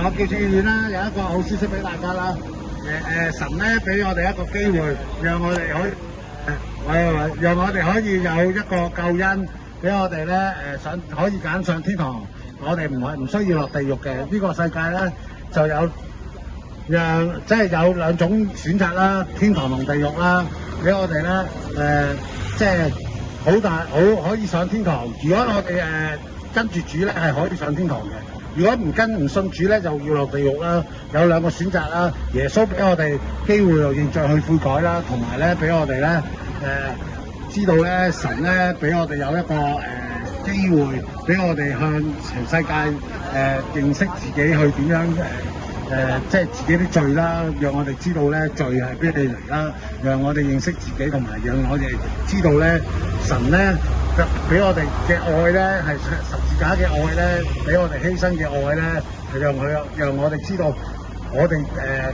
我叫志遠啦，有一個好消息俾大家啦。神咧俾我哋一個機會，讓我哋可以讓我哋可以有一個救恩，俾我哋咧可以揀上天堂。我哋唔需要落地獄嘅。呢個世界咧就有即係有兩種選擇啦，天堂同地獄啦。俾我哋咧即係好可以上天堂。如果我哋跟住主咧係可以上天堂嘅。如果唔信主咧，就要落地獄啦。有兩個選擇啦。耶穌俾我哋機會又認罪去悔改啦，同埋咧俾我哋咧知道咧神咧俾我哋有一個機會，俾我哋向全世界認識自己去點樣即係自己啲罪啦，讓我哋知道咧罪係邊嚟啦，讓我哋認識自己，同埋讓我哋知道咧神咧俾我哋嘅愛咧係十字架嘅愛咧，俾我哋犧牲嘅愛咧，係讓我哋知道我哋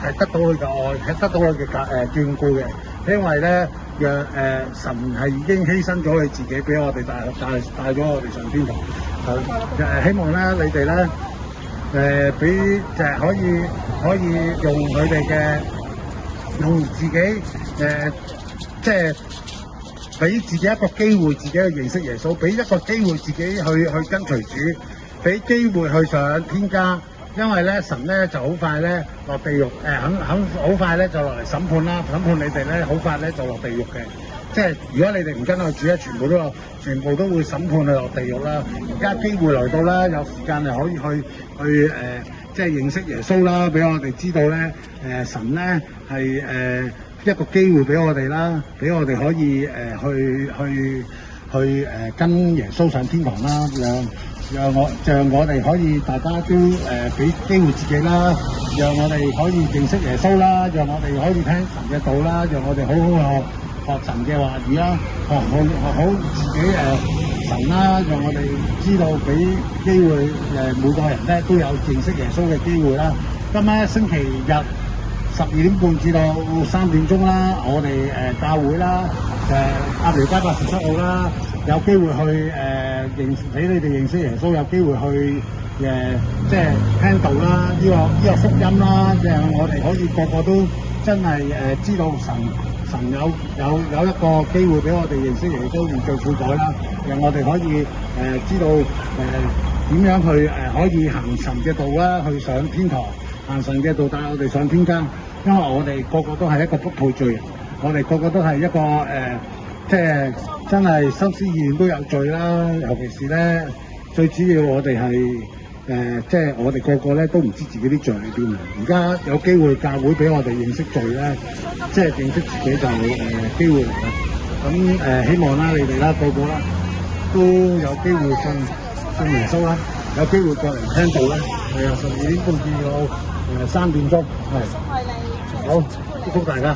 係得到佢嘅愛，係得到佢嘅眷顧嘅，因為咧讓神係已經犧牲咗佢自己俾我哋帶咗我哋上天堂。希望咧你哋咧俾就係可以用佢哋用自己即係俾自己一個機會，自己去認識耶穌，俾一個機會自己去跟隨主，俾機會去上天家。因為咧神咧就好快咧落地獄，好快咧就落嚟審判啦，審判你哋咧好快咧就落地獄嘅。即係如果你哋唔跟佢主咧，全部都會審判你落地獄啦。而家機會來到啦，有時間係可以去即係認識耶穌啦，俾我哋知道咧神咧係一個機會俾我哋啦，俾我哋可以去跟耶穌上天堂啦，讓我哋可以大家都俾機會自己啦，讓我哋可以認識耶穌啦，讓我哋可以聽神嘅道啦，讓我哋好好學神嘅話語啦，學好自己神啦，讓我哋知道俾機會每個人咧都有認識耶穌嘅機會啦。今晚星期日12點半至到3點鐘啦，我哋教會啦，鴨寮街87號啦，有機會去俾你哋認識耶穌，有機會去即係聽道啦，呢個福音啦，讓我哋可以個個都真係知道神有一個機會俾我哋認識耶穌，認罪悔改啦，讓我哋可以知道點樣去可以行神嘅道啦，去上天堂，行神嘅道帶我哋上天家。因為我哋個個都係一個不配罪人，我哋個個都係一個即係真係心思意念都有罪啦。尤其是咧，最主要我哋係即係我哋個個咧都唔知自己啲罪喺邊。而家有機會教會俾我哋認識罪咧，即係認識自己就機會嚟啦。咁希望啦，你哋啦，個個啦都有機會信耶穌啦，有機會過嚟聽道啦。係啊，12點半至到3點鐘，係。好，祝福大家。